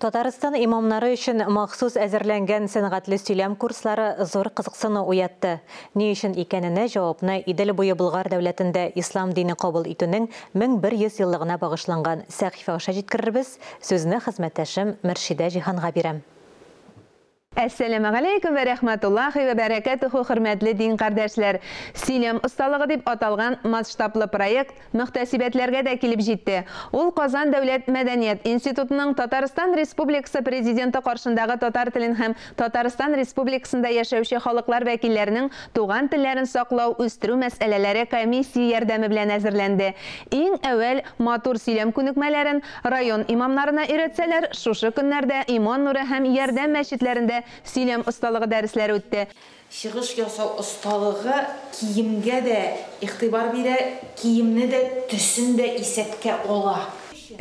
Татарстан имамнары үшін махсус әзірленген сәнғатлы сөйлем курслары зор қызықсыны уятты. Не үшін икәніне жауапны Идел буе Бұлғар дәулетінде ислам дini қабыл итүнең 1100 еллыгына бағышланған сәхифә аша җиткерербез. Сөзне хезмәттәшем Мөршидә Җиһанга бирәм. Әссәламу алейкум вә рәхмәтуллахи вә бәрәкәтүху, хөрмәтле дин кардәшләр. Сөйлем осталыгы дип аталган масштаблы проект мөхтәсибәтләргә дә килеп җитте. Ул Казан дәүләт мәдәният институтының Татарстан Республикасы президенты каршындагы татар телен һәм Татарстан Республикасында яшәүче халыклар вәкилләренең туган телләрен саклау, үстерү мәсьәләләре комиссия ярдәме белән әзерләнде. Иң әүвәл матур сөйлем күнекмәләрен район имамнарына өйрәтсәләр, шушы көннәрдә Иман нуры һәм Ярдәм мәчетләрендә сөйлем осталыгы дәресләре үтте. Шығыш ясау осталыгы киемгә дә игътибар бирә, киемне дә, төсен дә исәпкә ала.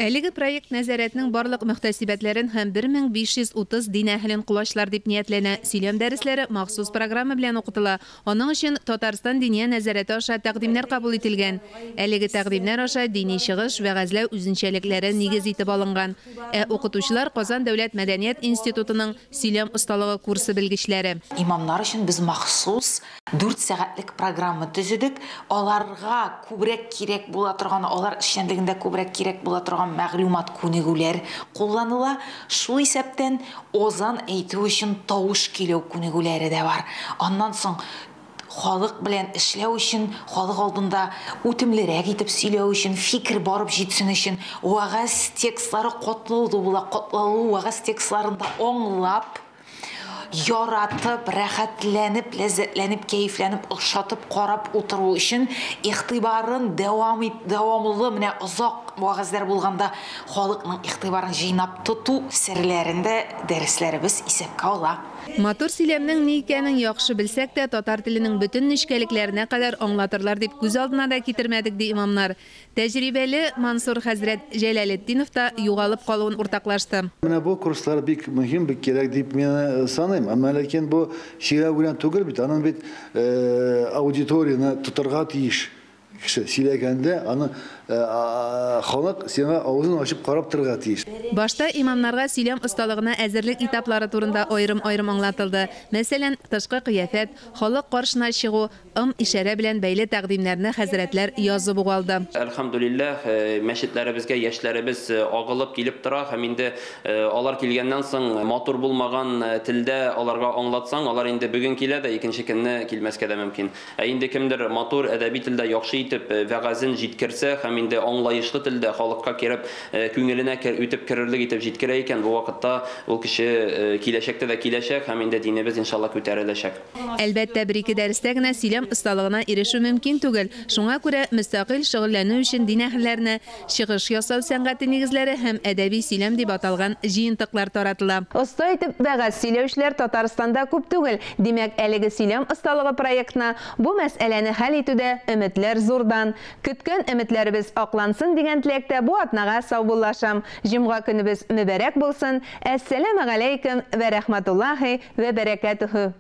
Әлеге проект нәзарәтнең барлык мөхтәсибәтләрен һәм 1530 дин әһелен кулачлар дип ниятләнә. Сөйлем дәресләре махсус программа белән укытыла. Аның өчен Татарстан диния нәзарәте аша тәкъдимнәр кабул ителгән. Әлеге тәкъдимнәр аша дини чыгыш, вәгазьләү үзенчәлекләре нигез итеп алынган. Укытучылар Казан дәүләт мәдәният институтының сөйлем осталыгы курсы белгечләре. Имамнар өчен без махсус 4 сәгатьлек программа төзедек. Аларга күбрәк кирәк була торган, алар эшчәнлегендә күбрәк кирәк була торган мәгълүмат күнегүләр кулланыла. Шул исәптән озан әйтү өчен тавыш килү күнегүләре дә бар. Аннан соң халык белән эшләү өчен, халык алдында үтемлерәк итеп сөйләү өчен, фикер барып җитсен өчен вагаз текстлары катлаулы була, катлаулы вагаз текстларында аңлап, яратып, рәхәтләнеп, ләззәтләнеп, кәефләнеп, ошатып карап утыру өчен игътибарын дәвамлы менә озак вагазлар булганда халыкның игътибарын җыйнап тоту серләрендә дәресләребез исәпкә ала. Матур сөйлемнең ни икәнен яхшы белсәк тә, татар теленең бөтен нечкәлекләренә кадәр аңлатырлар дип күз алдына да китермәдек ди имамнар. Тәҗрибәле Мансур хәзрәт Җәләлетдинов та югалып калуын уртаклашты. Менә бу курслар бик мөһим, бик кирәк дип мен саныйм. Әмма ләкин бу шигә белән түгел бит, аның бит аудиторияны тутырга тиеш. Кеше сөйләгәндә аны халык сиңа авызын ачып карап торырга тиеш. Башта имамнарга сөйлем осталыгына әзерлек этаплары турында аерым-аерым аңлатылды. Мәсәлән, тышкы кыяфәт, халык каршына чыгу, ишарә белән бәйле тәкъдимнәрне хәзрәтләр язып угалды. Әлхәмдүлилләх, мәчетләребезгә яшьләребез агылып килеп тора һәм инде алар килгәннән соң матур булмаган телдә аларга аңлатсаң, алар инде бүген килә дә икенче көнне килмәскә дә мөмкин. Инде кемдер матур әдәби телдә яхшы итеп вәгазен җиткерсә һәм инде аңлаешлы телдә халыкка кереп, күңеленә үтеп керерлек итеп җиткерә икән, бу вакытта ул кеше киләчәктә дә киләчәк һәм инде динебез иншалла күтәреләчәк. Әлбәттә, бер-ике дәреслә генә сөйлем осталыгына ирешү мөмкин түгел. Шуңа күрә мөстәкыйль шөгыльләнү өчен дин әһелләренә чыгыш ясау сәнгате нигезләре һәм әдәби сөйлем дип аталган җыентыклар таратыла. Оста итеп вәгазь сөйләүчеләр Татарстанда күп түгел. Димәк, әлеге сөйлем осталыгы проектына бу мәсьәләне хәл итүдә өметләр зурдан. Көткән өметләребез аклансын дигән теләктә бу атнага саубуллашам. Җомга көнебез мөбарәк булсын. Әссәламу алейкум вә рәхмәтуллаһи вә бәрәкәтүһү.